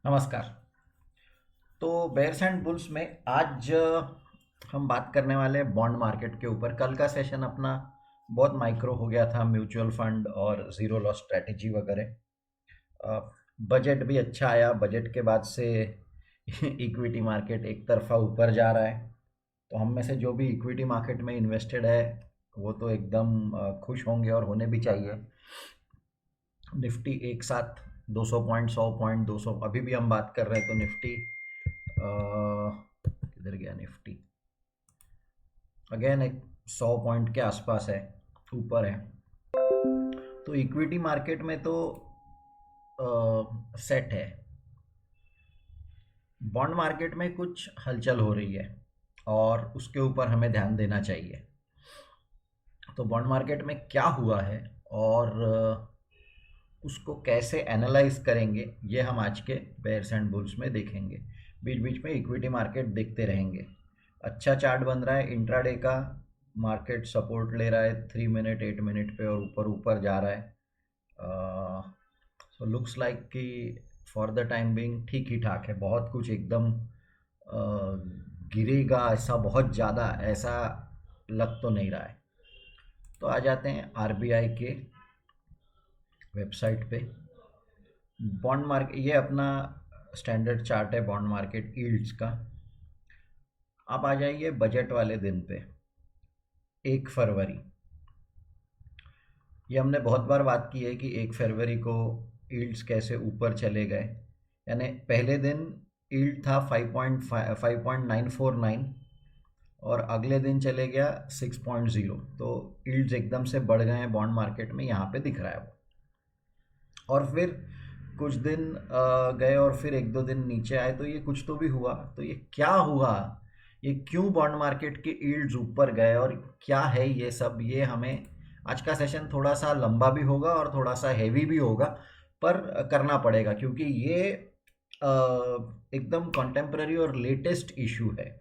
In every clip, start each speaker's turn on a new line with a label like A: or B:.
A: नमस्कार। तो bears and bulls में आज हम बात करने वाले हैं बॉन्ड मार्केट के ऊपर। कल का सेशन अपना बहुत माइक्रो हो गया था, म्यूचुअल फंड और ज़ीरो लॉस स्ट्रैटेजी वगैरह। बजट भी अच्छा आया। बजट के बाद से इक्विटी मार्केट एक तरफा ऊपर जा रहा है। तो हम में से जो भी इक्विटी मार्केट में इन्वेस्टेड है वो तो एकदम खुश होंगे और होने भी चाहिए। निफ्टी एक साथ 200 पॉइंट 100 पॉइंट 200, अभी भी हम बात कर रहे हैं तो निफ्टी किधर गया निफ्टी, अगेन एक 100 पॉइंट के आसपास है, ऊपर है। तो इक्विटी मार्केट में तो सेट है। बॉन्ड मार्केट में कुछ हलचल हो रही है और उसके ऊपर हमें ध्यान देना चाहिए। तो बॉन्ड मार्केट में क्या हुआ है और उसको कैसे एनालाइज करेंगे, ये हम आज के बेयर्स एंड बुल्स में देखेंगे। बीच बीच में इक्विटी मार्केट देखते रहेंगे। अच्छा चार्ट बन रहा है इंट्राडे का। मार्केट सपोर्ट ले रहा है 3 मिनट 8 मिनट पे और ऊपर ऊपर जा रहा है। सो लुक्स लाइक कि फॉर द टाइम बिंग ठीक ही ठाक है। बहुत कुछ एकदम गिरेगा ऐसा बहुत ज़्यादा ऐसा लग तो नहीं रहा है। तो आ जाते हैं आरबीआई के वेबसाइट पे। बॉन्ड मार्केट ये अपना स्टैंडर्ड चार्ट है बॉन्ड मार्केट यील्ड्स का। आप आ जाइए बजट वाले दिन पे, 1 फरवरी। ये हमने बहुत बार बात की है कि 1 फरवरी को यील्ड्स कैसे ऊपर चले गए। यानी पहले दिन यील्ड था 5.949 और अगले दिन चले गया 6.0। तो यील्ड्स एकदम से बढ़ गए हैं बॉन्ड मार्केट में, यहाँ पे दिख रहा है वो। और फिर कुछ दिन गए और फिर 1-2 दिन नीचे आए। तो ये कुछ तो भी हुआ। तो ये क्या हुआ, ये क्यों बॉन्ड मार्केट के यील्ड्स ऊपर गए और क्या है ये सब, ये हमें आज का सेशन थोड़ा सा लंबा भी होगा और थोड़ा सा हैवी भी होगा, पर करना पड़ेगा क्योंकि ये एकदम कॉन्टेम्प्ररी और लेटेस्ट इशू है।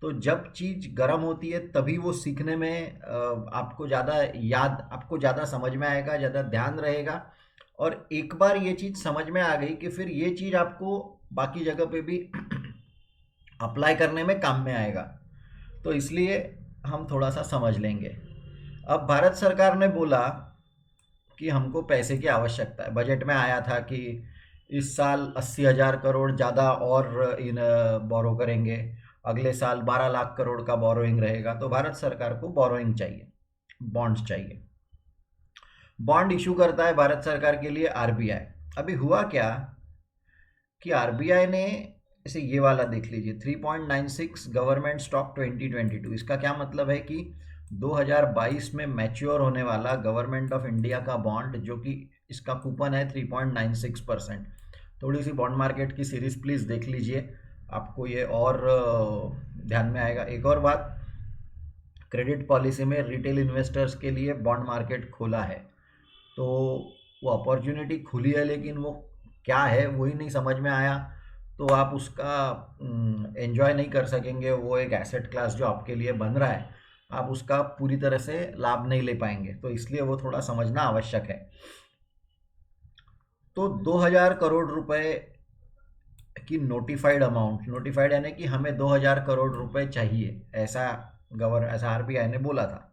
A: तो जब चीज़ गर्म होती है तभी वो सीखने में आपको ज़्यादा समझ में आएगा, ज़्यादा ध्यान रहेगा। और एक बार ये चीज़ समझ में आ गई कि फिर ये चीज़ आपको बाकी जगह पे भी अप्लाई करने में काम में आएगा। तो इसलिए हम थोड़ा सा समझ लेंगे। अब भारत सरकार ने बोला कि हमको पैसे की आवश्यकता है। बजट में आया था कि इस साल 80,000 करोड़ ज़्यादा और इन बोरो करेंगे, अगले साल 12 लाख करोड़ का बोरोइंग रहेगा। तो भारत सरकार को बोरोइंग चाहिए, बॉन्ड्स चाहिए। बॉन्ड इशू करता है भारत सरकार के लिए आरबीआई। अभी हुआ क्या कि आरबीआई ने, जैसे ये वाला देख लीजिए 3.96 गवर्नमेंट स्टॉक 2022। इसका क्या मतलब है कि 2022 में मैच्योर होने वाला गवर्नमेंट ऑफ इंडिया का बॉन्ड, जो कि इसका कूपन है 3.96%। थोड़ी सी बॉन्ड मार्केट की सीरीज प्लीज़ देख लीजिए, आपको ये और ध्यान में आएगा। एक और बात, क्रेडिट पॉलिसी में रिटेल इन्वेस्टर्स के लिए बॉन्ड मार्केट खोला है। तो वो अपॉर्चुनिटी खुली है लेकिन वो क्या है वही नहीं समझ में आया। तो आप उसका एंजॉय नहीं कर सकेंगे। वो एक एसेट क्लास जो आपके लिए बन रहा है, आप उसका पूरी तरह से लाभ नहीं ले पाएंगे। तो इसलिए वो थोड़ा समझना आवश्यक है। तो 2000 करोड़ रुपए की नोटिफाइड अमाउंट, नोटिफाइड यानी कि हमें 2000 करोड़ रुपए चाहिए, ऐसा आरबीआई ने बोला था।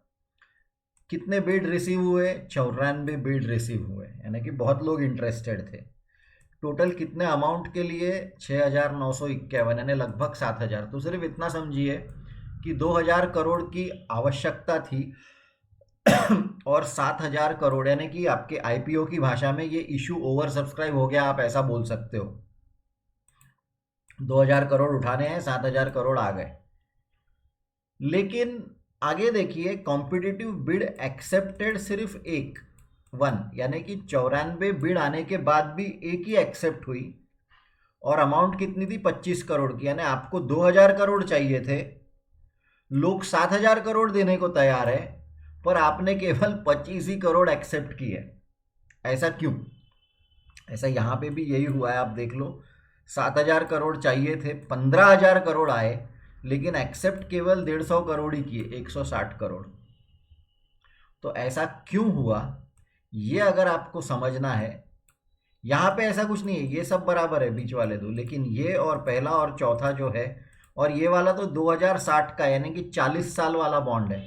A: कितने बिड रिसीव हुए? 94 बिड रिसीव हुए, यानी कि बहुत लोग इंटरेस्टेड थे। टोटल कितने अमाउंट के लिए? 6,951, यानी लगभग 7,000। तो सिर्फ इतना समझिए कि 2,000 करोड़ की आवश्यकता थी और 7,000 करोड़, यानी कि आपके आईपीओ की भाषा में ये इशू ओवर सब्सक्राइब हो गया, आप ऐसा बोल सकते हो। 2,000 करोड़ उठाने हैं, 7,000 करोड़ आ गए। लेकिन आगे देखिए, कॉम्पिटिटिव बिड एक्सेप्टेड सिर्फ एक, 1, यानी कि 94 बिड आने के बाद भी एक ही एक्सेप्ट हुई। और अमाउंट कितनी थी? 25 करोड़ की, यानी आपको 2,000 करोड़ चाहिए थे, लोग 7,000 करोड़ देने को तैयार है, पर आपने केवल 25 ही करोड़ एक्सेप्ट किए। ऐसा क्यों? ऐसा यहाँ पे भी यही हुआ है, आप देख लो। 7,000 करोड़ चाहिए थे, 15,000 करोड़ आए, लेकिन एक्सेप्ट केवल 150 करोड़ ही किए, 160 करोड़। तो ऐसा क्यों हुआ, ये अगर आपको समझना है, यहाँ पे ऐसा कुछ नहीं है, ये सब बराबर है बीच वाले दो, लेकिन ये और पहला और चौथा जो है, और ये वाला तो 2060 का यानी कि 40 साल वाला बॉन्ड है।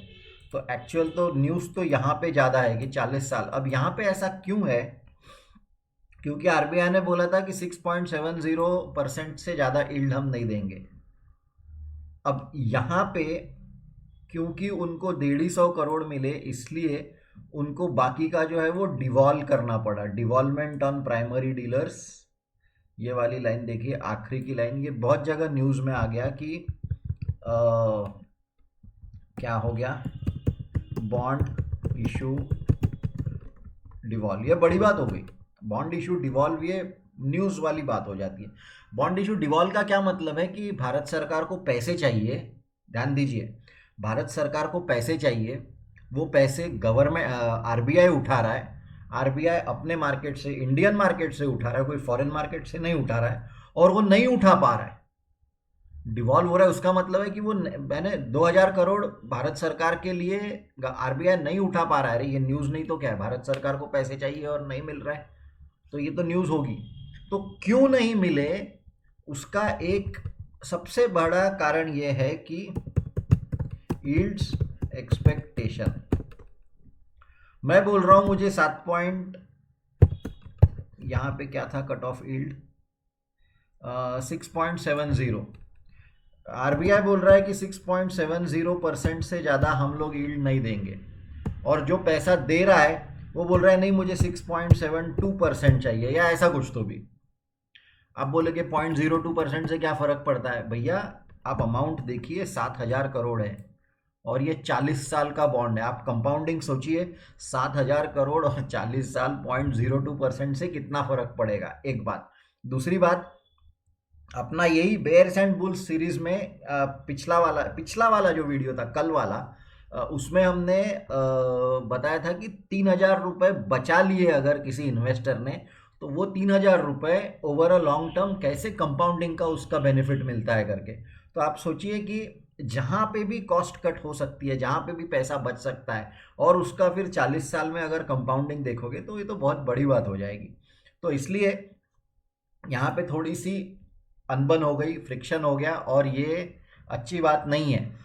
A: तो एक्चुअल तो न्यूज़ तो यहाँ पे ज़्यादा है कि 40 साल। अब यहाँ पे ऐसा क्यों है? क्योंकि आरबीआई ने बोला था कि 6.70% से ज़्यादा यील्ड हम नहीं देंगे। अब यहाँ पे क्योंकि उनको 150 करोड़ मिले, इसलिए उनको बाकी का जो है वो डिवॉल्व करना पड़ा, डिवॉल्वमेंट ऑन प्राइमरी डीलर्स। ये वाली लाइन देखिए, आखिरी की लाइन, ये बहुत जगह न्यूज़ में आ गया कि क्या हो गया, बॉन्ड इशू डिवॉल्व, ये बड़ी बात हो गई। बॉन्ड इशू डिवॉल्व, ये न्यूज़ वाली बात हो जाती है। बॉन्ड इशू डिवॉल्व का क्या मतलब है कि भारत सरकार को पैसे चाहिए, ध्यान दीजिए, भारत सरकार को पैसे चाहिए, वो पैसे गवर्नमेंट आरबीआई उठा रहा है, आरबीआई अपने मार्केट से, इंडियन मार्केट से उठा रहा है, कोई फॉरेन मार्केट से नहीं उठा रहा है, और वो नहीं उठा पा रहा है, डिवॉल्व हो रहा है। उसका मतलब है कि वो मैंने 2000 करोड़ भारत सरकार के लिए आरबीआई नहीं उठा पा रहा है। अरे ये न्यूज़ नहीं तो क्या है, भारत सरकार को पैसे चाहिए और नहीं मिल रहा है, तो ये तो न्यूज़ होगी। तो क्यों नहीं मिले, उसका एक सबसे बड़ा कारण ये है कि यील्ड्स एक्सपेक्टेशन। मैं बोल रहा हूं मुझे 7 पॉइंट, यहाँ पे क्या था कट ऑफ यील्ड, 6.70, आरबीआई बोल रहा है कि 6.70% से ज़्यादा हम लोग यील्ड नहीं देंगे, और जो पैसा दे रहा है वो बोल रहा है नहीं मुझे 6.72% चाहिए, या ऐसा कुछ। तो भी आप बोलेगे 0.02% से क्या फ़र्क पड़ता है? भैया आप अमाउंट देखिए, 7,000 करोड़ है, और ये 40 साल का बॉन्ड है। आप कंपाउंडिंग सोचिए, 7,000 करोड़ और 40 साल, 0.02% से कितना फ़र्क पड़ेगा, एक बात। दूसरी बात, अपना यही बेयर्स एंड बुल्स सीरीज में पिछला वाला जो वीडियो था, कल वाला, उसमें हमने बताया था कि 3,000 रुपये बचा लिए अगर किसी इन्वेस्टर ने, तो वो 3,000 रुपये ओवर अ लॉन्ग टर्म कैसे कंपाउंडिंग का उसका बेनिफिट मिलता है करके। तो आप सोचिए कि जहाँ पे भी कॉस्ट कट हो सकती है, जहाँ पे भी पैसा बच सकता है, और उसका फिर 40 साल में अगर कंपाउंडिंग देखोगे तो ये तो बहुत बड़ी बात हो जाएगी। तो इसलिए यहाँ पे थोड़ी सी अनबन हो गई, फ्रिक्शन हो गया, और ये अच्छी बात नहीं है।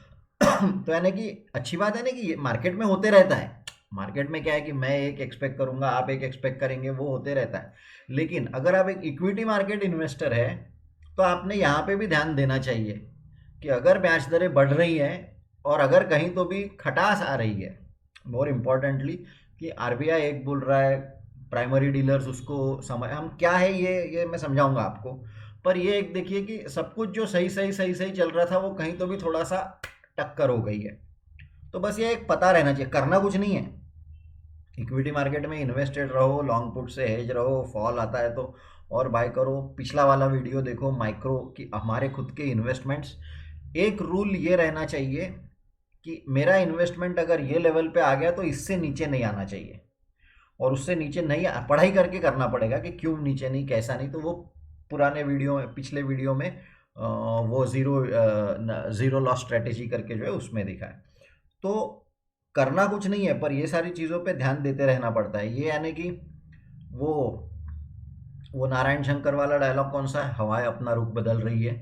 A: तो यानी कि अच्छी बात है ना कि ये मार्केट में होते रहता है। मार्केट में क्या है कि मैं एक एक्सपेक्ट करूंगा, आप एक एक्सपेक्ट करेंगे, वो होते रहता है। लेकिन अगर आप एक इक्विटी मार्केट इन्वेस्टर है, तो आपने यहाँ पे भी ध्यान देना चाहिए कि अगर ब्याज दरें बढ़ रही हैं, और अगर कहीं तो भी खटास आ रही है, मोर इम्पोर्टेंटली, कि आरबीआई एक बोल रहा है, प्राइमरी डीलर्स उसको समय, हम क्या है ये मैं समझाऊंगा आपको। पर ये एक देखिए कि सब कुछ जो सही सही सही सही चल रहा था, वो कहीं तो भी थोड़ा सा टक्कर हो गई है। तो बस ये एक पता रहना चाहिए, करना कुछ नहीं है, इक्विटी मार्केट में इन्वेस्टेड रहो, लॉन्ग पुट से हेज रहो, फॉल आता है तो और बाय करो। पिछला वाला वीडियो देखो, माइक्रो की हमारे खुद के इन्वेस्टमेंट्स। एक रूल ये रहना चाहिए कि मेरा इन्वेस्टमेंट अगर ये लेवल पे आ गया तो इससे नीचे नहीं आना चाहिए, और उससे नीचे नहीं पढ़ाई करके करना पड़ेगा कि क्यों नीचे नहीं, कैसा नहीं। तो वो पुराने वीडियो में, पिछले वीडियो में वो ज़ीरो लॉस स्ट्रेटेजी करके जो है उसमें दिखा है। तो करना कुछ नहीं है, पर ये सारी चीज़ों पे ध्यान देते रहना पड़ता है। ये यानी कि वो वो नारायण शंकर वाला डायलॉग कौन सा है, हवाएं अपना रुख बदल रही है,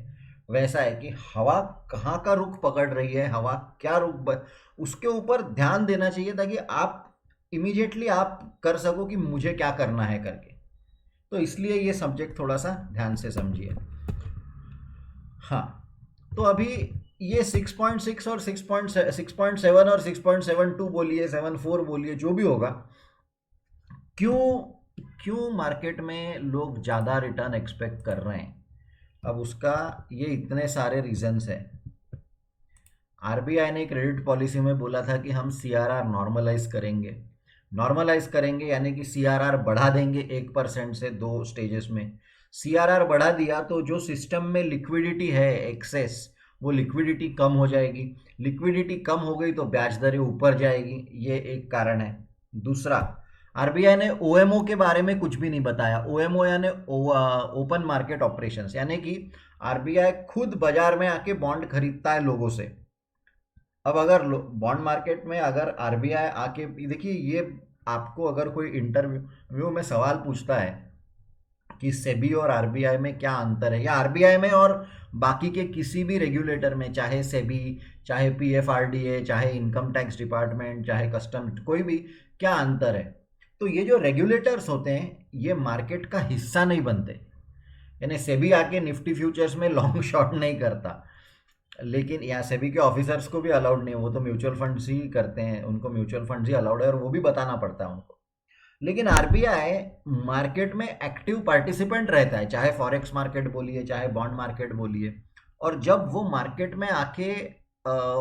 A: वैसा है कि हवा कहाँ का रुख पकड़ रही है, हवा क्या उसके ऊपर ध्यान देना चाहिए, ताकि आप इमीडिएटली आप कर सको कि मुझे क्या करना है करके। तो इसलिए ये सब्जेक्ट थोड़ा सा ध्यान से समझिए। हाँ, तो अभी ये 6.6 और 6.7 और 6.72 बोलिए, 74 बोलिए, जो भी होगा, क्यों क्यों मार्केट में लोग ज़्यादा रिटर्न एक्सपेक्ट कर रहे हैं? अब उसका ये इतने सारे रीजंस हैं। आरबीआई ने क्रेडिट पॉलिसी में बोला था कि हम सीआरआर नॉर्मलाइज करेंगे। नॉर्मलाइज करेंगे यानी कि सीआरआर बढ़ा देंगे 1% से 2 स्टेजेस में। सीआरआर बढ़ा दिया तो जो सिस्टम में लिक्विडिटी है एक्सेस, वो लिक्विडिटी कम हो जाएगी। लिक्विडिटी कम हो गई तो ब्याज दरें ऊपर जाएगी, ये एक कारण है। दूसरा, आरबीआई ने ओएमओ के बारे में कुछ भी नहीं बताया। ओएमओ यानी ओपन मार्केट ऑपरेशंस, यानी कि आरबीआई खुद बाजार में आके बॉन्ड खरीदता है लोगों से। अब अगर बॉन्ड मार्केट में अगर आरबीआई आके, देखिए ये आपको अगर कोई इंटरव्यू में सवाल पूछता है कि सेबी और आरबीआई में क्या अंतर है, या आरबीआई में और बाकी के किसी भी रेगुलेटर में, चाहे सेबी, चाहे पीएफआरडीए, चाहे इनकम टैक्स डिपार्टमेंट, चाहे कस्टम, कोई भी, क्या अंतर है। तो ये जो रेगुलेटर्स होते हैं ये मार्केट का हिस्सा नहीं बनते, यानी सेबी आके निफ्टी फ्यूचर्स में लॉन्ग शॉर्ट नहीं करता, लेकिन यहाँ सेबी के ऑफिसर्स को भी अलाउड नहीं है, वो तो म्यूचुअल फंड्स ही करते हैं, उनको म्यूचुअल फंड्स ही अलाउड है और वो भी बताना पड़ता है उनको। लेकिन आरबीआई मार्केट में एक्टिव पार्टिसिपेंट रहता है, चाहे फॉरेक्स मार्केट बोलिए, चाहे बॉन्ड मार्केट बोलिए, और जब वो मार्केट में आके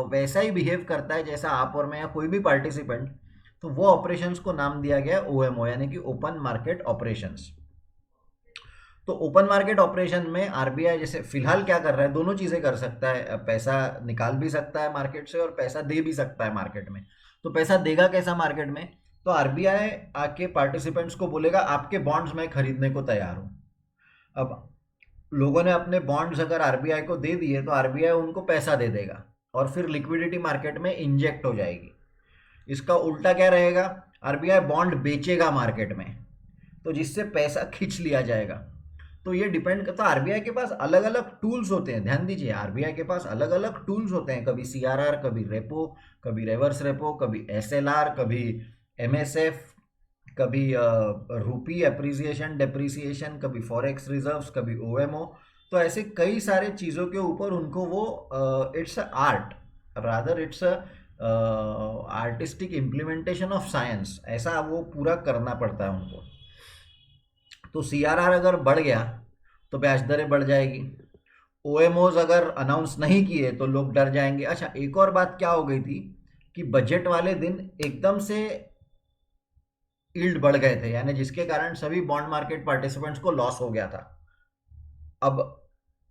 A: वैसा ही बिहेव करता है जैसा आप और मैं या कोई भी पार्टिसिपेंट, तो वो ऑपरेशंस को नाम दिया गया ओएमओ, यानी कि ओपन मार्केट ऑपरेशंस। तो ओपन मार्केट ऑपरेशन में आरबीआई जैसे फिलहाल क्या कर रहा है, दोनों चीज़ें कर सकता है, पैसा निकाल भी सकता है मार्केट से और पैसा दे भी सकता है मार्केट में। तो पैसा देगा कैसा मार्केट में, तो आरबीआई आके पार्टिसिपेंट्स को बोलेगा आपके बॉन्ड्स मैं खरीदने को तैयार हूँ। अब लोगों ने अपने बॉन्ड्स अगर आरबीआई को दे दिए तो आरबीआई उनको पैसा दे देगा और फिर लिक्विडिटी मार्केट में इंजेक्ट हो जाएगी। इसका उल्टा क्या रहेगा, आरबीआई बॉन्ड बेचेगा मार्केट में, तो जिससे पैसा खींच लिया जाएगा। तो ये डिपेंड करता है, आरबीआई के पास अलग अलग टूल्स होते हैं, ध्यान दीजिए, आरबीआई के पास अलग अलग टूल्स होते हैं, कभी सीआरआर, कभी रेपो, कभी रिवर्स रेपो, कभी एसएलआर, कभी एमएसएफ, कभी रूपी अप्रिसिएशन डेप्रिसिएशन, कभी फॉरेक्स रिजर्व्स, कभी ओएमओ। तो ऐसे कई सारे चीज़ों के ऊपर उनको वो it's a art, rather it's a artistic implementation of science, ऐसा वो पूरा करना पड़ता है उनको। तो सीआरआर अगर बढ़ गया तो ब्याज दरें बढ़ जाएगी, ओएमओज अगर अनाउंस नहीं किए तो लोग डर जाएंगे। अच्छा, एक और बात क्या हो गई थी कि बजट वाले दिन एकदम से यील्ड बढ़ गए थे, यानी जिसके कारण सभी बॉन्ड मार्केट पार्टिसिपेंट्स को लॉस हो गया था। अब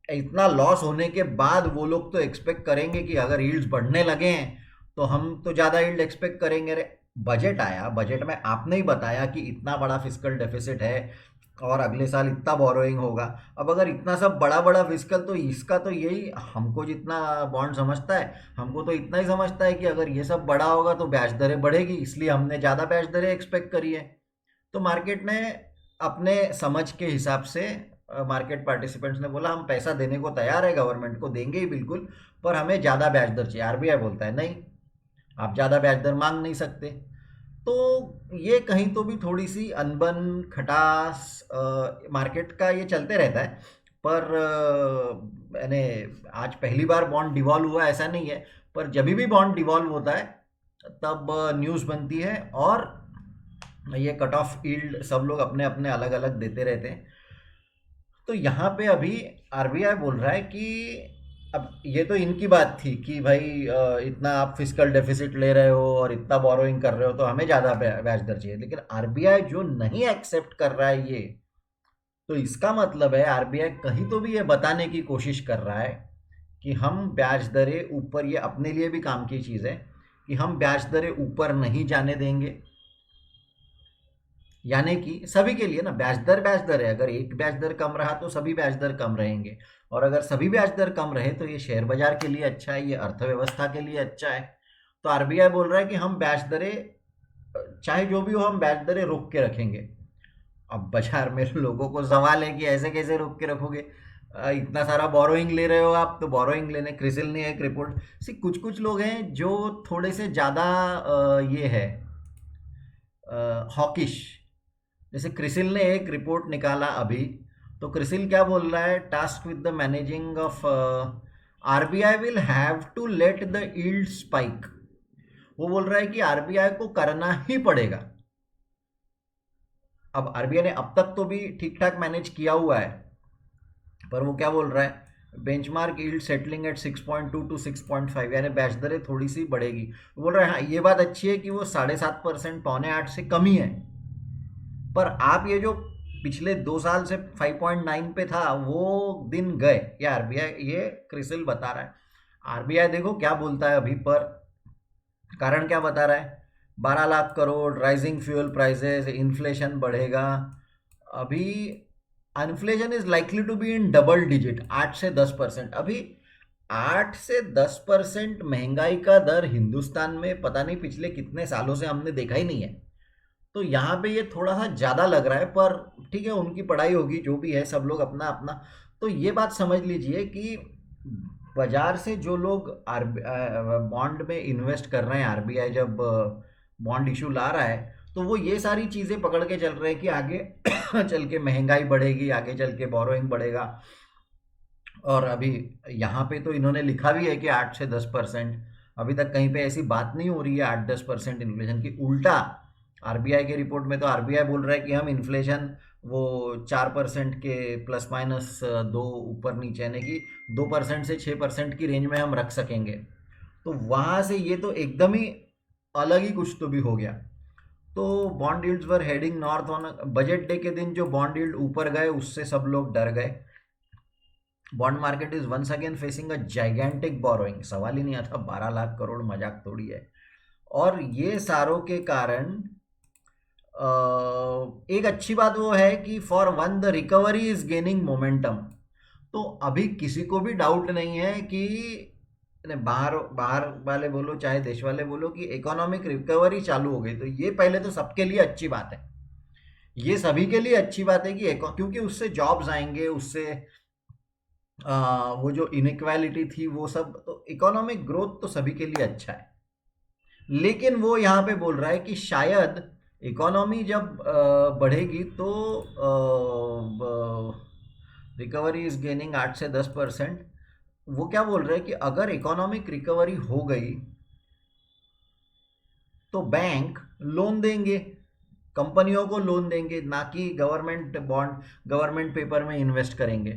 A: इतना लॉस होने के बाद वो लोग तो एक्सपेक्ट करेंगे कि अगर यील्ड्स बढ़ने लगे हैं तो हम तो ज़्यादा यील्ड एक्सपेक्ट करेंगे। अरे बजट आया, बजट में आपने ही बताया कि इतना बड़ा फिस्कल डेफिसिट है और अगले साल इतना बोरोइंग होगा। अब अगर इतना सब बड़ा बड़ा फिस्कल, तो इसका तो यही, हमको जितना बॉन्ड समझता है हमको तो इतना ही समझता है कि अगर ये सब बड़ा होगा तो ब्याज दरें बढ़ेगी, इसलिए हमने ज़्यादा ब्याज दरें एक्सपेक्ट करी है। तो मार्केट ने अपने समझ के हिसाब से, मार्केट पार्टिसिपेंट्स ने बोला हम पैसा देने को तैयार है, गवर्नमेंट को देंगे ही बिल्कुल, पर हमें ज़्यादा ब्याज दर चाहिए। आरबीआई बोलता है नहीं, आप ज़्यादा ब्याज दर मांग नहीं सकते। तो ये कहीं तो भी थोड़ी सी अनबन खटास मार्केट का ये चलते रहता है। पर यानी आज पहली बार बॉन्ड डिवॉल्व हुआ ऐसा नहीं है, पर जब भी बॉन्ड डिवॉल्व होता है तब न्यूज़ बनती है और ये कट ऑफ यील्ड सब लोग अपने अपने अलग अलग देते रहते हैं। तो यहाँ पे अभी आरबीआई बोल रहा है कि अब ये तो इनकी बात थी कि भाई इतना आप फिस्कल डेफिसिट ले रहे हो और इतना बोरोइंग कर रहे हो तो हमें ज़्यादा ब्याज दर चाहिए, लेकिन आरबीआई जो नहीं एक्सेप्ट कर रहा है ये, तो इसका मतलब है आरबीआई कहीं तो भी ये बताने की कोशिश कर रहा है कि हम ब्याज दरें ऊपर, ये अपने लिए भी काम की चीज़ है कि हम ब्याज दरें ऊपर नहीं जाने देंगे, यानी कि सभी के लिए ना, ब्याज दर है, अगर एक ब्याज दर कम रहा तो सभी ब्याज दर कम रहेंगे, और अगर सभी ब्याज दर कम रहे तो ये शेयर बाजार के लिए अच्छा है, ये अर्थव्यवस्था के लिए अच्छा है। तो आरबीआई बोल रहा है कि हम ब्याज दरें चाहे जो भी हो हम ब्याज दरें रोक के रखेंगे। अब बाजार में लोगों को सवाल है कि ऐसे कैसे रोक के रखोगे, इतना सारा बोरोइंग ले रहे हो आप, तो बोरोइंग लेने, क्रिसिल ने एक रिपोर्ट सी, कुछ कुछ लोग हैं जो थोड़े से ज़्यादा ये है हॉकिश। जैसे क्रिसिल ने एक रिपोर्ट निकाला अभी, तो क्रिसिल क्या बोल रहा है, task with the managing of RBI will have to let the yield spike. वो बोल रहा है कि आरबीआई को करना ही पड़ेगा। अब आरबीआई ने अब तक तो भी ठीक ठाक मैनेज किया हुआ है, पर वो क्या बोल रहा है, benchmark yield settling at 6.2 to 6.5, यानी ब्याज दरें थोड़ी सी बढ़ेगी। वो बोल रहा है हाँ ये बात अच्छी है कि वो 7.5%, 7.25 से कम ही है, पर आप ये जो पिछले 2 साल से 5.9 पे था वो दिन गए, ये आरबीआई, ये क्रिसिल बता रहा है। आरबीआई देखो क्या बोलता है अभी, पर कारण क्या बता रहा है, 12 lakh crore, rising fuel prices, inflation बढ़ेगा। अभी inflation is likely to be in double digit, 8 से 10%। अभी 8 से 10% महंगाई का दर हिंदुस्तान में पता नहीं पिछले कितने सालों से हमने देखा ही नहीं है। तो यहाँ पे ये थोड़ा सा ज़्यादा लग रहा है, पर ठीक है, उनकी पढ़ाई होगी, जो भी है, सब लोग अपना अपना। तो ये बात समझ लीजिए कि बाजार से जो लोग आर बॉन्ड में इन्वेस्ट कर रहे हैं, आरबीआई जब बॉन्ड इशू ला रहा है, तो वो ये सारी चीज़ें पकड़ के चल रहे हैं कि आगे चल के महंगाई बढ़ेगी, आगे चल के बोरोइंग बढ़ेगा। और अभी यहाँ पे तो इन्होंने लिखा भी है कि 8 से 10%। अभी तक कहीं पे ऐसी बात नहीं हो रही है 8-10% इन्फ्लेशन की। उल्टा आरबीआई के रिपोर्ट में तो आरबीआई बोल रहा है कि हम इन्फ्लेशन वो 4% के प्लस माइनस दो ऊपर नीचे, यानी कि 2% से 6% की रेंज में हम रख सकेंगे। तो वहाँ से ये तो एकदम ही अलग ही कुछ तो भी हो गया। तो bond yields were heading north on budget day के दिन। जो बॉन्ड यील्ड ऊपर गए उससे सब लोग डर गए। Bond market is once again facing a gigantic borrowing. सवाल ही नहीं आता, 12 लाख करोड़ मजाक थोड़ी है। और ये सारों के कारण एक अच्छी बात वो है कि for one the recovery is gaining momentum. तो अभी किसी को भी डाउट नहीं है कि बाहर बाहर वाले बोलो चाहे देश वाले बोलो कि इकोनॉमिक रिकवरी चालू हो गई। तो ये पहले तो सबके लिए अच्छी बात है। ये सभी के लिए अच्छी बात है कि क्योंकि उससे जॉब्स आएंगे, उससे वो जो इनइक्वालिटी थी वो सब, तो इकोनॉमिक ग्रोथ तो सभी के लिए अच्छा है। लेकिन वो यहाँ पे बोल रहा है कि शायद इकोनॉमी जब बढ़ेगी तो रिकवरी इज गेनिंग 8 से 10%। वो क्या बोल रहे हैं कि अगर इकोनॉमिक रिकवरी हो गई तो बैंक लोन देंगे, कंपनियों को लोन देंगे, ना कि गवर्नमेंट बॉन्ड गवर्नमेंट पेपर में इन्वेस्ट करेंगे।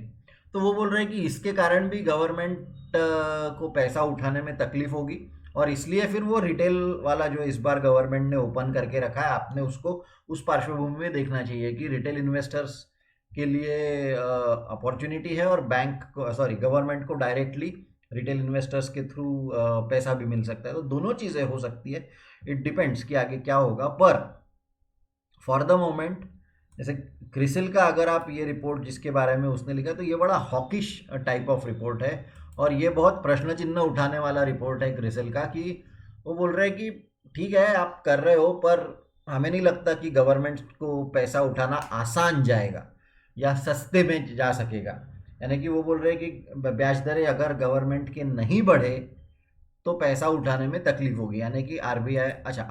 A: तो वो बोल रहे हैं कि इसके कारण भी गवर्नमेंट को पैसा उठाने में तकलीफ होगी, और इसलिए फिर वो रिटेल वाला जो इस बार गवर्नमेंट ने ओपन करके रखा है, आपने उसको उस पार्श्वभूमि में देखना चाहिए कि रिटेल इन्वेस्टर्स के लिए अपॉर्चुनिटी है, और बैंक को, सॉरी, गवर्नमेंट को डायरेक्टली रिटेल इन्वेस्टर्स के थ्रू पैसा भी मिल सकता है। तो दोनों चीज़ें हो सकती है, इट डिपेंड्स कि आगे क्या होगा। पर फॉर द मोमेंट, जैसे क्रिसिल का अगर आप ये रिपोर्ट जिसके बारे में उसने लिखा, तो ये बड़ा हॉकिश टाइप ऑफ रिपोर्ट है, और ये बहुत प्रश्न चिन्ह उठाने वाला रिपोर्ट है क्रिसिल का। कि वो बोल रहे हैं कि ठीक है आप कर रहे हो, पर हमें नहीं लगता कि गवर्नमेंट को पैसा उठाना आसान जाएगा या सस्ते में जा सकेगा। यानी कि वो बोल रहे हैं कि ब्याज दरें अगर गवर्नमेंट के नहीं बढ़े तो पैसा उठाने में तकलीफ होगी। यानी कि आरबीआई, अच्छा,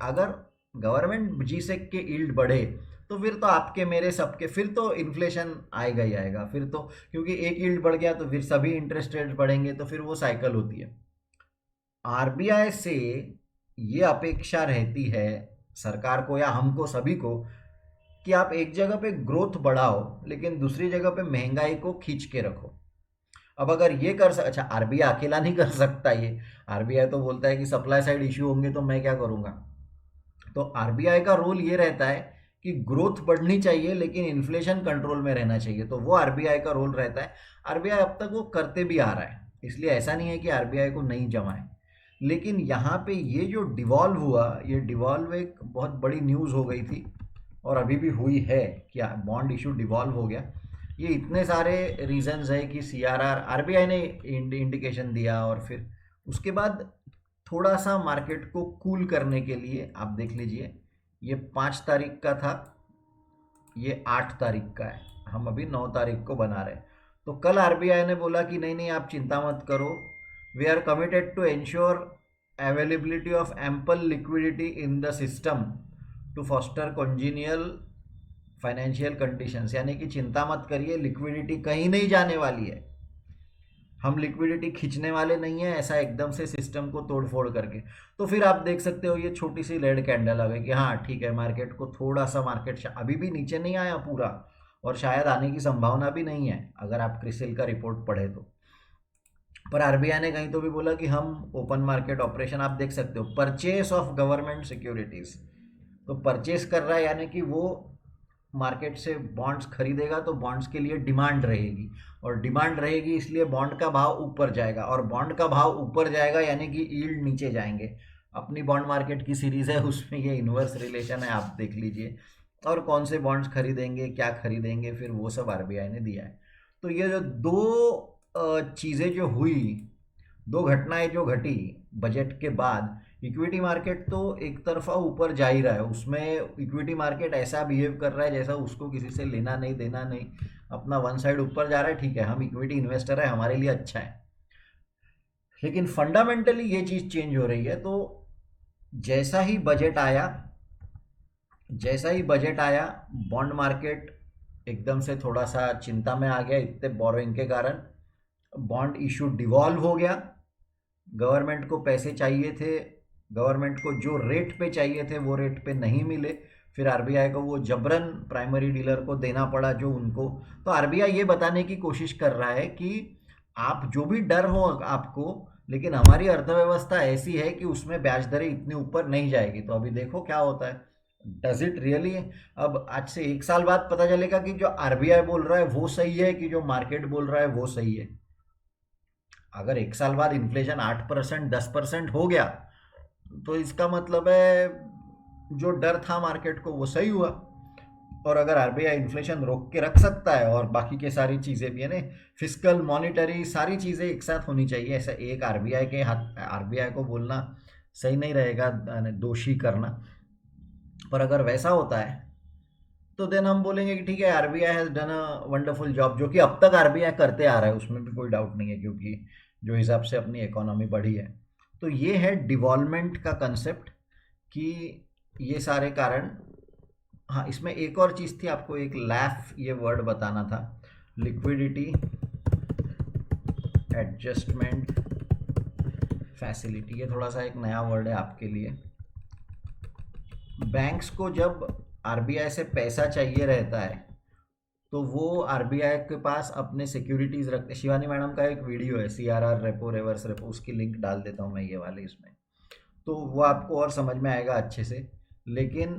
A: अगर गवर्नमेंट जी से के यील्ड बढ़े तो फिर तो आपके मेरे सबके फिर तो इन्फ्लेशन आएगा ही आएगा। फिर तो क्योंकि एक यील्ड बढ़ गया तो फिर सभी इंटरेस्ट रेट बढ़ेंगे, तो फिर वो साइकिल होती है। आरबीआई से ये अपेक्षा रहती है सरकार को या हमको सभी को कि आप एक जगह पे ग्रोथ बढ़ाओ लेकिन दूसरी जगह पे महंगाई को खींच के रखो। अब अगर ये अच्छा, आरबीआई अकेला नहीं कर सकता ये। आरबीआई तो बोलता है कि सप्लाई साइड इश्यू होंगे तो मैं क्या करूँगा। तो आरबीआई का रोल ये रहता है कि ग्रोथ बढ़नी चाहिए लेकिन इन्फ्लेशन कंट्रोल में रहना चाहिए, तो वो आरबीआई का रोल रहता है। आरबीआई अब तक वो करते भी आ रहा है, इसलिए ऐसा नहीं है कि आरबीआई को नहीं जमा है। लेकिन यहाँ पे ये जो डिवॉल्व हुआ, ये डिवॉल्व एक बहुत बड़ी न्यूज़ हो गई थी, और अभी भी हुई है कि बॉन्ड इशू डिवॉल्व हो गया। ये इतने सारे रीजंस है कि सीआरआर, आरबीआई ने इंडिकेशन दिया, और फिर उसके बाद थोड़ा सा मार्केट को कूल करने के लिए आप देख लीजिए, ये 5 तारीख का था, ये 8 तारीख का है, हम अभी 9 तारीख को बना रहे हैं। तो कल आरबीआई ने बोला कि नहीं नहीं आप चिंता मत करो, we are committed to ensure availability of ample liquidity in the system to foster congenial financial conditions. यानी कि चिंता मत करिए, लिक्विडिटी कहीं नहीं जाने वाली है, हम लिक्विडिटी खींचने वाले नहीं हैं ऐसा एकदम से सिस्टम को तोड़ फोड़ करके। तो फिर आप देख सकते हो ये छोटी सी रेड कैंडल आ गई कि हाँ ठीक है, मार्केट को थोड़ा सा, मार्केट अभी भी नीचे नहीं आया पूरा, और शायद आने की संभावना भी नहीं है अगर आप क्रिसिल का रिपोर्ट पढ़े तो। पर आरबीआई ने कहीं तो भी बोला कि हम ओपन मार्केट ऑपरेशन, आप देख सकते हो, परचेस ऑफ गवर्नमेंट सिक्योरिटीज, तो परचेस कर रहा है, यानी कि वो मार्केट से बॉन्ड्स खरीदेगा तो बॉन्ड्स के लिए डिमांड रहेगी, और डिमांड रहेगी इसलिए बॉन्ड का भाव ऊपर जाएगा, और बॉन्ड का भाव ऊपर जाएगा यानी कि यील्ड नीचे जाएंगे। अपनी बॉन्ड मार्केट की सीरीज है, उसमें ये इन्वर्स रिलेशन है, आप देख लीजिए। और कौन से बॉन्ड्स खरीदेंगे, क्या खरीदेंगे, फिर वो सब आरबीआई ने दिया है। तो ये जो दो चीज़ें जो हुई, दो घटनाएं जो घटी बजट के बाद, इक्विटी मार्केट तो एक तरफा ऊपर जा ही रहा है, उसमें इक्विटी मार्केट ऐसा बिहेव कर रहा है जैसा उसको किसी से लेना नहीं देना नहीं, अपना वन साइड ऊपर जा रहा है, ठीक है हम इक्विटी इन्वेस्टर है हमारे लिए अच्छा है। लेकिन फंडामेंटली ये चीज़ चेंज हो रही है। तो जैसा ही बजट आया जैसा ही बजट आया बॉन्ड मार्केट एकदम से थोड़ा सा चिंता में आ गया, इतने बोरोइंग के कारण बॉन्ड इशू डिवॉल्व हो गया। गवर्नमेंट को पैसे चाहिए थे, गवर्नमेंट को जो रेट पे चाहिए थे वो रेट पे नहीं मिले, फिर आरबीआई को वो जबरन प्राइमरी डीलर को देना पड़ा जो उनको। तो आरबीआई ये बताने की कोशिश कर रहा है कि आप जो भी डर हो आपको, लेकिन हमारी अर्थव्यवस्था ऐसी है कि उसमें ब्याज दरें इतनी ऊपर नहीं जाएगी। तो अभी देखो क्या होता है, डज इट रियली। अब आज से 1 साल बाद पता चलेगा कि जो आरबीआई बोल रहा है वो सही है कि जो मार्केट बोल रहा है वो सही है। अगर 1 साल बाद इन्फ्लेशन 8% 10% हो गया तो इसका मतलब है जो डर था मार्केट को वो सही हुआ। और अगर आरबीआई इन्फ्लेशन रोक के रख सकता है और बाकी के सारी चीज़ें भी है ना, फिस्कल मॉनिटरी सारी चीज़ें एक साथ होनी चाहिए, ऐसा एक आरबीआई के हाथ आरबीआई को बोलना सही नहीं रहेगा, दोषी करना। पर अगर वैसा होता है तो देन हम बोलेंगे कि ठीक है RBI has done a wonderful job, जो कि अब तक आरबीआई करते आ रहा है, उसमें भी कोई डाउट नहीं है, क्योंकि जो हिसाब से अपनी इकोनॉमी बढ़ी है। तो ये है डिवॉल्वमेंट का कंसेप्ट कि ये सारे कारण। हाँ, इसमें एक और चीज़ थी, आपको एक लैफ ये वर्ड बताना था, लिक्विडिटी एडजस्टमेंट फैसिलिटी। ये थोड़ा सा एक नया वर्ड है आपके लिए। बैंक्स को जब आरबीआई से पैसा चाहिए रहता है तो वो आरबीआई के पास अपने सिक्योरिटीज़ रखते। शिवानी मैडम का एक वीडियो है सीआरआर रेपो रिवर्स रेपो, उसकी लिंक डाल देता हूँ मैं ये वाले इसमें, तो वो आपको और समझ में आएगा अच्छे से। लेकिन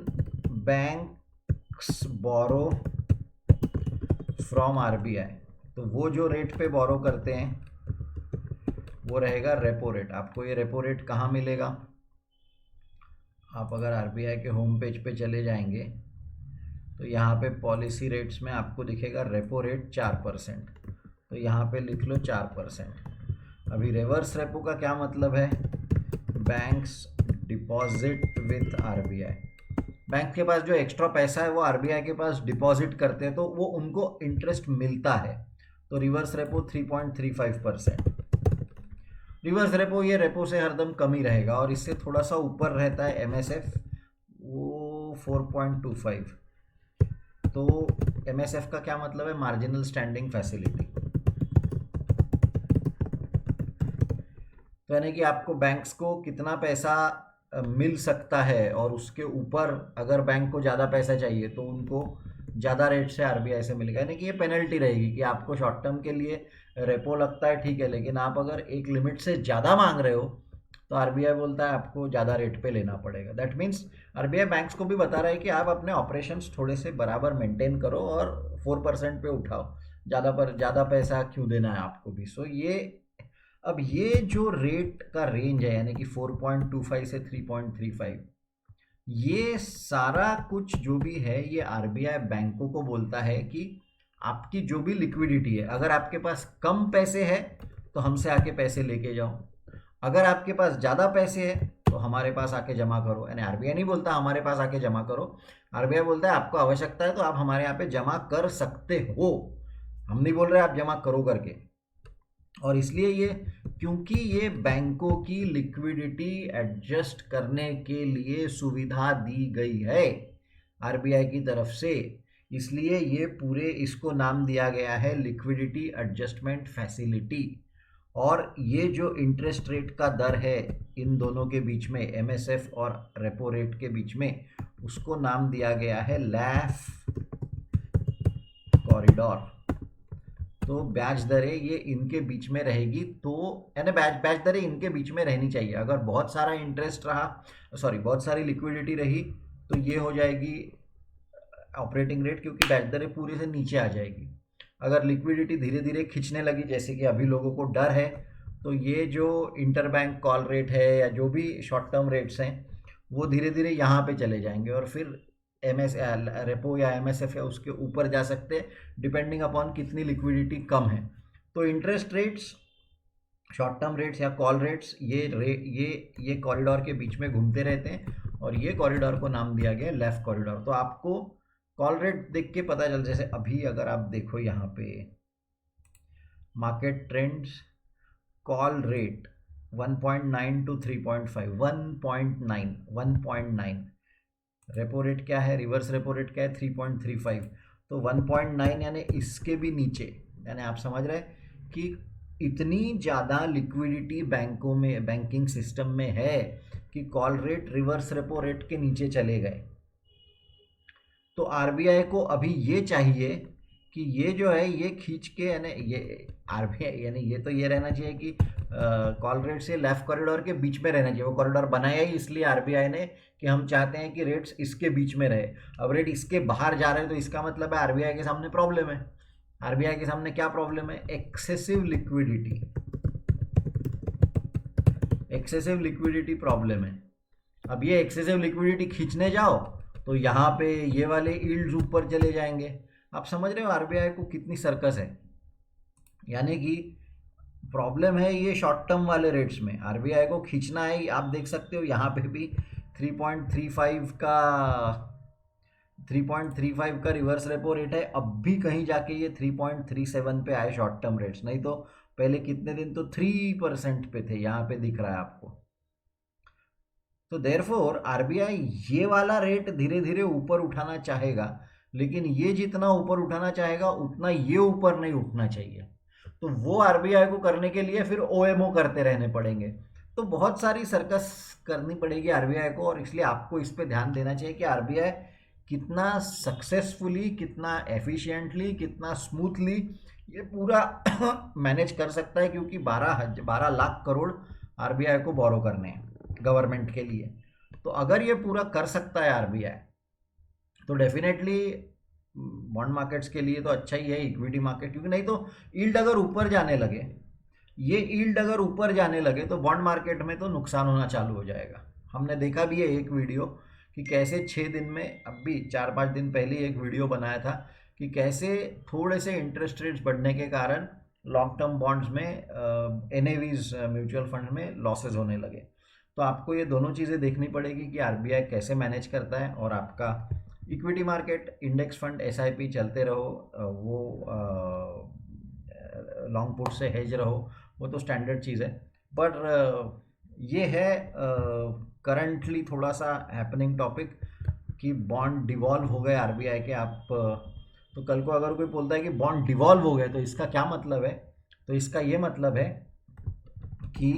A: बैंक्स बोरो फ्रॉम आरबीआई, तो वो जो रेट पे बोरो करते हैं वो रहेगा रेपो रेट। आपको ये रेपो रेट कहाँ मिलेगा, आप अगर आरबीआई के होम पेज पे चले जाएंगे तो यहाँ पे पॉलिसी रेट्स में आपको दिखेगा रेपो रेट 4%, तो यहाँ पे लिख लो 4%। अभी रिवर्स रेपो का क्या मतलब है, banks deposit with RBI. Bank के पास जो एक्स्ट्रा पैसा है वो आरबीआई के पास डिपॉजिट करते हैं तो वो उनको इंटरेस्ट मिलता है। तो रिवर्स रेपो 3.35%। रिवर्स रेपो ये रेपो से हरदम कम ही रहेगा, और इससे थोड़ा सा ऊपर रहता है एमएसएफ, वो 4.25। तो एमएसएफ का क्या मतलब है, मार्जिनल स्टैंडिंग फैसिलिटी। तो यानी कि आपको बैंक्स को कितना पैसा मिल सकता है, और उसके ऊपर अगर बैंक को ज़्यादा पैसा चाहिए तो उनको ज़्यादा रेट से आरबीआई से मिलेगा। यानी कि ये पेनल्टी रहेगी कि आपको शॉर्ट टर्म के लिए रेपो लगता है ठीक है, लेकिन आप अगर एक लिमिट से ज़्यादा मांग रहे हो तो आरबीआई बोलता है आपको ज़्यादा रेट पे लेना पड़ेगा। दैट मीन्स आरबीआई बैंक्स को भी बता रहा है कि आप अपने ऑपरेशंस थोड़े से बराबर मेंटेन करो और 4% पे उठाओ, ज़्यादा पर ज़्यादा पैसा क्यों देना है आपको भी। सो ये अब ये जो रेट का रेंज है यानी कि 4.25 से 3.35, ये सारा कुछ जो भी है ये आरबीआई बैंकों को बोलता है कि आपकी जो भी लिक्विडिटी है, अगर आपके पास कम पैसे है तो हमसे आके पैसे लेके जाओ, अगर आपके पास ज़्यादा पैसे है तो हमारे पास आके जमा करो। यानी आरबीआई नहीं बोलता हमारे पास आके जमा करो, आरबीआई बोलता है आपको आवश्यकता है तो आप हमारे यहाँ पे जमा कर सकते हो, हम नहीं बोल रहे आप जमा करो करके। और इसलिए ये, क्योंकि ये बैंकों की लिक्विडिटी एडजस्ट करने के लिए सुविधा दी गई है आरबीआई की तरफ से, इसलिए ये पूरे इसको नाम दिया गया है लिक्विडिटी एडजस्टमेंट फैसिलिटी। और ये जो इंटरेस्ट रेट का दर है इन दोनों के बीच में, एमएसएफ और रेपो रेट के बीच में, उसको नाम दिया गया है लैफ कॉरिडोर। तो ब्याज दरें ये इनके बीच में रहेगी, तो यानी ब्याज दरें इनके बीच में रहनी चाहिए। अगर बहुत सारा इंटरेस्ट रहा, बहुत सारी लिक्विडिटी रही तो ये हो जाएगी ऑपरेटिंग रेट, क्योंकि ब्याज दरें पूरे से नीचे आ जाएगी। अगर लिक्विडिटी धीरे धीरे खिंचने लगी जैसे कि अभी लोगों को डर है, तो ये जो इंटरबैंक कॉल रेट है या जो भी शॉर्ट टर्म रेट्स हैं वो धीरे धीरे यहाँ पे चले जाएंगे, और फिर रेपो या एमएसएफ या उसके ऊपर जा सकते हैं डिपेंडिंग अपॉन कितनी लिक्विडिटी कम है। तो interest rates short term rates या कॉल रेट्स ये कॉरिडोर के बीच में घूमते रहते हैं और ये कॉरिडोर को नाम दिया गया लेफ्ट कॉरिडोर। तो आपको कॉल रेट देख के पता चल, जैसे अभी अगर आप देखो यहाँ पे market trends, call rate 1.9 to 3.5, 1.9, repo rate क्या है, रिवर्स रेपो रेट क्या है 3.35, तो 1.9 यानी इसके भी नीचे, यानी आप समझ रहे हैं कि इतनी ज़्यादा लिक्विडिटी बैंकों में, बैंकिंग सिस्टम में है कि call rate reverse repo rate के नीचे चले गए। तो आरबीआई को अभी ये चाहिए कि ये जो है ये खींच के, यानी ये आरबीआई यानी ये तो ये रहना चाहिए कि कॉल रेट से लेफ्ट कॉरिडोर के बीच में रहना चाहिए। वो कॉरिडोर बनाया ही इसलिए आरबीआई ने कि हम चाहते हैं कि रेट्स इसके बीच में रहे। अब रेट इसके बाहर जा रहे हैं तो इसका मतलब है आरबीआई के सामने प्रॉब्लम है। आरबीआई के सामने क्या प्रॉब्लम है? Excessive liquidity, excessive liquidity problem है। अब ये एक्सेसिव लिक्विडिटी खींचने जाओ तो यहाँ पे ये वाले यील्ड्स ऊपर चले जाएंगे। आप समझ रहे हो आरबीआई को कितनी सर्कस है। यानी कि प्रॉब्लम है ये शॉर्ट टर्म वाले रेट्स में, आरबीआई को खींचना है। आप देख सकते हो यहाँ पे भी 3.35 का रिवर्स रेपो रेट है। अब भी कहीं जाके ये 3.37 पे आए शॉर्ट टर्म रेट्स, नहीं तो पहले कितने दिन तो 3% पे थे, यहाँ पे दिख रहा है आपको। तो देयरफॉर आरबीआई ये वाला रेट धीरे धीरे ऊपर उठाना चाहेगा, लेकिन ये जितना ऊपर उठाना चाहेगा उतना ये ऊपर नहीं उठना चाहिए। तो वो आरबीआई को करने के लिए फिर ओएमओ करते रहने पड़ेंगे। तो बहुत सारी सर्कस करनी पड़ेगी आरबीआई को, और इसलिए आपको इस पे ध्यान देना चाहिए कि आरबीआई कितना सक्सेसफुली, कितना एफिशिएंटली, कितना स्मूथली ये पूरा मैनेज कर सकता है, क्योंकि 12 लाख करोड़ आरबीआई को बोरो करने हैं गवर्नमेंट के लिए। तो अगर ये पूरा कर सकता है आरबीआई तो डेफिनेटली बॉन्ड मार्केट्स के लिए तो अच्छा ही है, इक्विटी मार्केट, क्योंकि नहीं तो यील्ड अगर ऊपर जाने लगे, ये यील्ड अगर ऊपर जाने लगे तो बॉन्ड मार्केट में तो नुकसान होना चालू हो जाएगा। हमने देखा भी है एक वीडियो कि कैसे 6 दिन में, अभी 4-5 दिन पहले एक वीडियो बनाया था कि कैसे थोड़े से इंटरेस्ट रेट्स बढ़ने के कारण लॉन्ग टर्म बॉन्ड्स में एनएवीज म्यूचुअल फंड में लॉसेज होने लगे। तो आपको ये दोनों चीज़ें देखनी पड़ेगी कि आरबीआई कैसे मैनेज करता है, और आपका equity market, index fund, SIP चलते रहो, वो लॉन्ग पुट से हेज रहो, वो तो स्टैंडर्ड चीज़ है। पर ये है करंटली थोड़ा सा हैपनिंग टॉपिक कि बॉन्ड डिवॉल्व हो गए आरबीआई के। आप तो कल को अगर कोई बोलता है कि बॉन्ड डिवॉल्व हो गए तो इसका क्या मतलब है? तो इसका ये मतलब है कि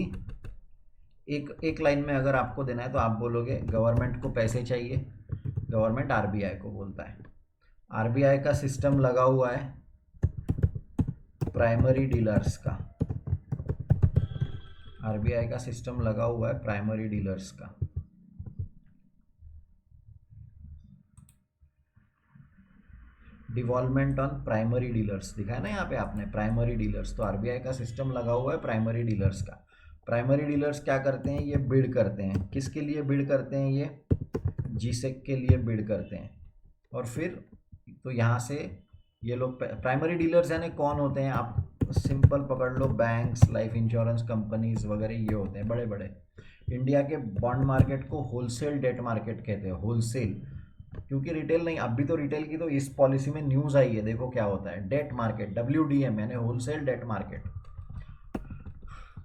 A: एक लाइन में अगर आपको देना है तो आप बोलोगे गवर्नमेंट को पैसे चाहिए, गवर्नमेंट आरबीआई को बोलता है, आरबीआई का सिस्टम लगा हुआ है प्राइमरी डीलर्स का, आरबीआई का सिस्टम लगा हुआ है प्राइमरी डीलर्स का। डिवॉल्वमेंट ऑन प्राइमरी डीलर्स दिखा है ना यहाँ पे आपने, प्राइमरी डीलर्स। तो आरबीआई का सिस्टम लगा हुआ है प्राइमरी डीलर्स का। प्राइमरी डीलर्स क्या करते हैं? ये बिड करते हैं। किसके लिए बिड करते हैं? ये जीसेक के लिए बिड करते हैं। और फिर तो यहाँ से ये लोग, प्राइमरी डीलर्स यानी कौन होते हैं? आप सिंपल पकड़ लो, बैंक्स, लाइफ इंश्योरेंस कंपनीज वगैरह ये होते हैं बड़े बड़े। इंडिया के बॉन्ड मार्केट को होलसेल डेट मार्केट कहते हैं, होलसेल, क्योंकि रिटेल नहीं। अभी तो रिटेल की तो इस पॉलिसी में न्यूज़ आई है, देखो क्या होता है। डेट मार्केट, WDM यानी होलसेल डेट मार्केट।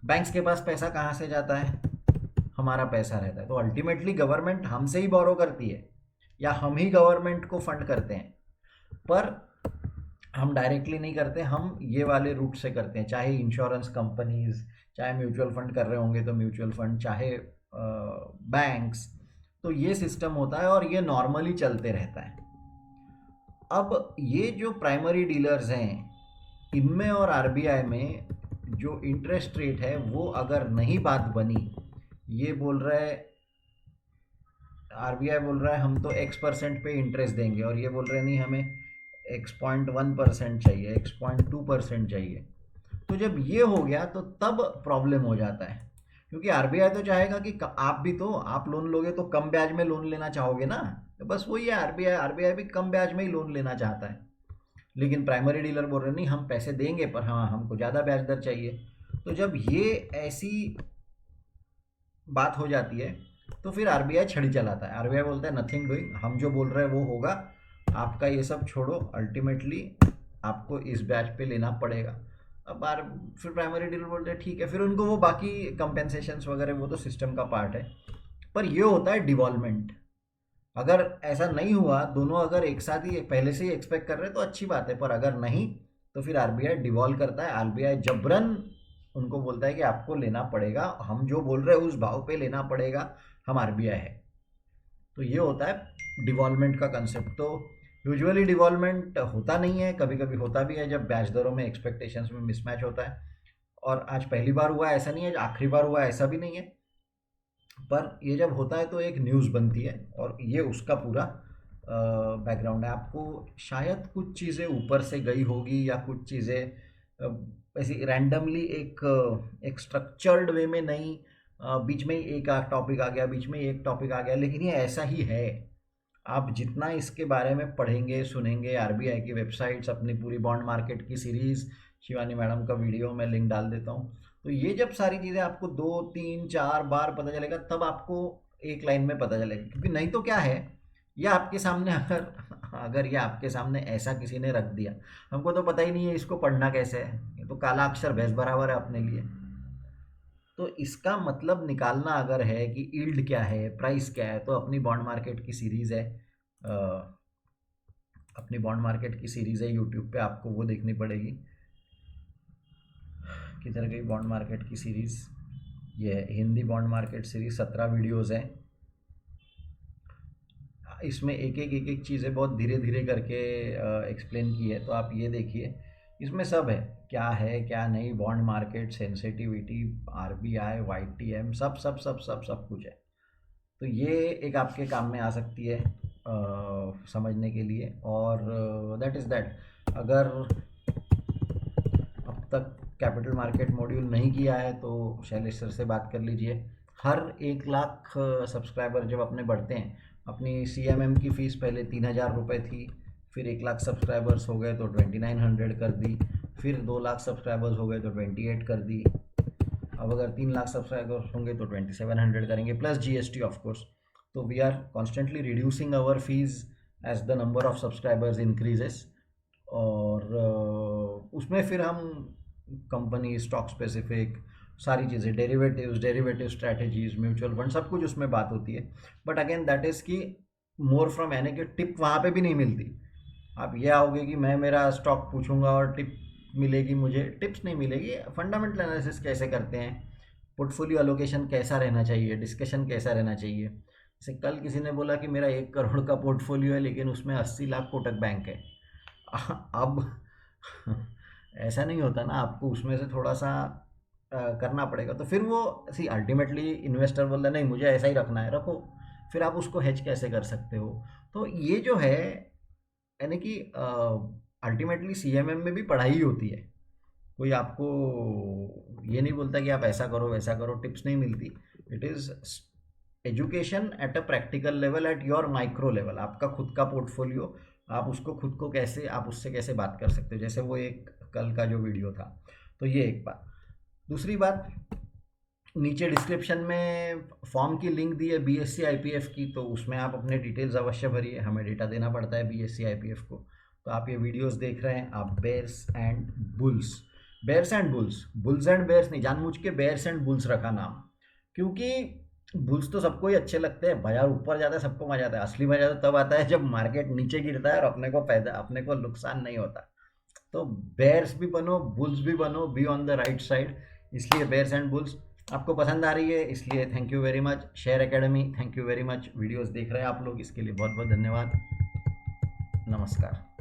A: बैंक्स के पास पैसा कहाँ से जाता है? हमारा पैसा रहता है। तो अल्टीमेटली गवर्नमेंट हमसे ही बोरो करती है, या हम ही गवर्नमेंट को फंड करते हैं, पर हम डायरेक्टली नहीं करते, हम ये वाले रूट से करते हैं। चाहे इंश्योरेंस कंपनीज, चाहे म्यूचुअल फंड कर रहे होंगे तो म्यूचुअल फंड, चाहे बैंक्स, तो ये सिस्टम होता है और ये नॉर्मली चलते रहता है। अब ये जो प्राइमरी डीलर्स हैं, इनमें और आरबीआई में जो इंटरेस्ट रेट है वो अगर नहीं बात बनी, ये बोल रहा है, आरबीआई बोल रहा है हम तो X% पे इंटरेस्ट देंगे, और ये बोल रहे हैं नहीं हमें X.1% चाहिए, X.2% चाहिए। तो जब ये हो गया तो तब प्रॉब्लम हो जाता है, क्योंकि आरबीआई तो चाहेगा कि आप भी तो, आप लोन लोगे तो कम ब्याज में लोन लेना चाहोगे ना। तो बस वही है, आरबीआई भी कम ब्याज में ही लोन लेना चाहता है। लेकिन प्राइमरी डीलर बोल रहे नहीं हम पैसे देंगे, पर हाँ हमको ज़्यादा ब्याज दर चाहिए। तो जब ये ऐसी बात हो जाती है तो फिर आरबीआई छड़ी चलाता है। आरबीआई बोलता है नथिंग डूइंग, हम जो बोल रहे हैं वो होगा, आपका ये सब छोड़ो, अल्टीमेटली आपको इस ब्याज पे लेना पड़ेगा। अब बार फिर प्राइमरी डीलर बोलते हैं ठीक है, फिर उनको वो बाकी कंपेंसेशंस वगैरह वो तो सिस्टम का पार्ट है। पर ये होता है डिवॉल्वमेंट। अगर ऐसा नहीं हुआ, दोनों अगर एक साथ ही पहले से ही एक्सपेक्ट कर रहे हैं तो अच्छी बात है, पर अगर नहीं तो फिर आरबीआई डिवॉल्व करता है। आरबीआई जबरन उनको बोलता है कि आपको लेना पड़ेगा, हम जो बोल रहे हैं उस भाव पे लेना पड़ेगा, हम आरबीआई है। तो ये होता है डिवॉल्वमेंट का कंसेप्ट। तो यूजुअली डिवॉल्वमेंट होता नहीं है, कभी कभी होता भी है जब ब्याज दरों में एक्सपेक्टेशंस में मिसमैच होता है। और आज पहली बार हुआ ऐसा नहीं है, आखिरी बार हुआ ऐसा भी नहीं है, पर ये जब होता है तो एक न्यूज़ बनती है और ये उसका पूरा बैकग्राउंड है। आपको शायद कुछ चीज़ें ऊपर से गई होगी या कुछ चीज़ें ऐसी रैंडमली एक स्ट्रक्चर्ड वे में नहीं, बीच में ही एक टॉपिक आ गया, बीच में ही एक टॉपिक आ गया, लेकिन ये ऐसा ही है। आप जितना इसके बारे में पढ़ेंगे सुनेंगे, आरबीआई की वेबसाइट्स, अपनी पूरी बॉन्ड मार्केट की सीरीज़, शिवानी मैडम का वीडियो मैं लिंक डाल देता हूँ, तो ये जब सारी चीज़ें आपको 2 3 4 बार पता चलेगा तब आपको एक लाइन में पता चलेगा। क्योंकि नहीं तो क्या है, यह आपके सामने अगर अगर ये आपके सामने ऐसा किसी ने रख दिया, हमको तो पता ही नहीं है इसको पढ़ना कैसे है, ये तो काला अक्षर भैंस बराबर है अपने लिए। तो इसका मतलब निकालना अगर है कि यील्ड क्या है, प्राइस क्या है, तो अपनी बॉन्ड मार्केट की सीरीज़ है, अपनी बॉन्ड मार्केट की सीरीज़ है यूट्यूब पे, आपको वो देखनी पड़ेगी। किधर गई बॉन्ड मार्केट की सीरीज़? ये है Hindi bond market series, 17 videos हैं। इसमें एक एक चीज़ें बहुत धीरे धीरे करके एक्सप्लेन की है, तो आप ये देखिए, इसमें सब है, क्या है क्या नहीं, bond market, sensitivity, RBI, YTM, सब सब सब सब सब कुछ है। तो ये एक आपके काम में आ सकती है समझने के लिए। और दैट इज़ दैट, अगर अब तक कैपिटल मार्केट मॉड्यूल नहीं किया है तो शैलेश सर से बात कर लीजिए। हर 1 लाख सब्सक्राइबर जब अपने बढ़ते हैं, अपनी सीएमएम की फ़ीस पहले 3,000 रुपये थी, फिर 1 लाख सब्सक्राइबर्स हो गए तो 2900 कर दी, फिर 2 लाख सब्सक्राइबर्स हो गए तो 28 कर दी, अब अगर 3 लाख सब्सक्राइबर्स होंगे तो 2700 करेंगे plus GST of course. So we are constantly reducing our fees as the number of subscribers increases. और उसमें फिर हम कंपनी, स्टॉक स्पेसिफिक सारी चीज़ें, डेरिवेटिव स्ट्रैटेजीज, म्यूचुअल फंड, सब कुछ उसमें बात होती है। बट अगेन दैट इज़ कि मोर फ्रॉम, यानी कि टिप वहाँ पे भी नहीं मिलती। आप ये आओगे कि मैं मेरा स्टॉक पूछूंगा और टिप मिलेगी, मुझे टिप्स नहीं मिलेगी। फंडामेंटल एनालिसिस कैसे करते हैं, पोर्टफोलियो एलोकेशन कैसा रहना चाहिए, डिस्कशन कैसा रहना चाहिए। जैसे कल किसी ने बोला कि मेरा 1 करोड़ का पोर्टफोलियो है लेकिन उसमें 80 लाख कोटक बैंक है। अब ऐसा नहीं होता ना, आपको उसमें से थोड़ा सा करना पड़ेगा। तो फिर वो सी अल्टीमेटली इन्वेस्टर बोलता नहीं मुझे ऐसा ही रखना है, रखो, फिर आप उसको हेज कैसे कर सकते हो। तो ये जो है, यानी कि अल्टीमेटली सीएमएम में भी पढ़ाई होती है। कोई आपको ये नहीं बोलता कि आप ऐसा करो वैसा करो, टिप्स नहीं मिलती। It is education at a practical level, at your micro level. आपका खुद का पोर्टफोलियो, आप उसको खुद को कैसे, आप उससे कैसे बात कर सकते हो, जैसे वो एक कल का जो वीडियो था। तो ये एक बात। दूसरी बात, नीचे डिस्क्रिप्शन में फॉर्म की लिंक दी है बीएससी आईपीएफ की, तो उसमें आप अपने डिटेल्स अवश्य भरिए, हमें डेटा देना पड़ता है बीएससी आईपीएफ को। तो आप ये वीडियोस देख रहे हैं, आप bears and bulls, bears and bulls, bulls and bears नहीं, जानबूझ के बेयर्स एंड बुल्स रखा नाम, क्योंकि बुल्स तो सबको ही अच्छे लगते हैं, बाजार ऊपर जाता है सबको मजा आता है। असली मजा तो तब आता है जब मार्केट नीचे गिरता है और अपने को नुकसान नहीं होता। तो बेयर्स भी बनो, बुल्स भी बनो, be on the right side. इसलिए बेयर्स एंड बुल्स आपको पसंद आ रही है, इसलिए thank you very much. Share academy, thank you very much. Videos देख रहे हैं आप लोग, इसके लिए बहुत बहुत धन्यवाद। नमस्कार।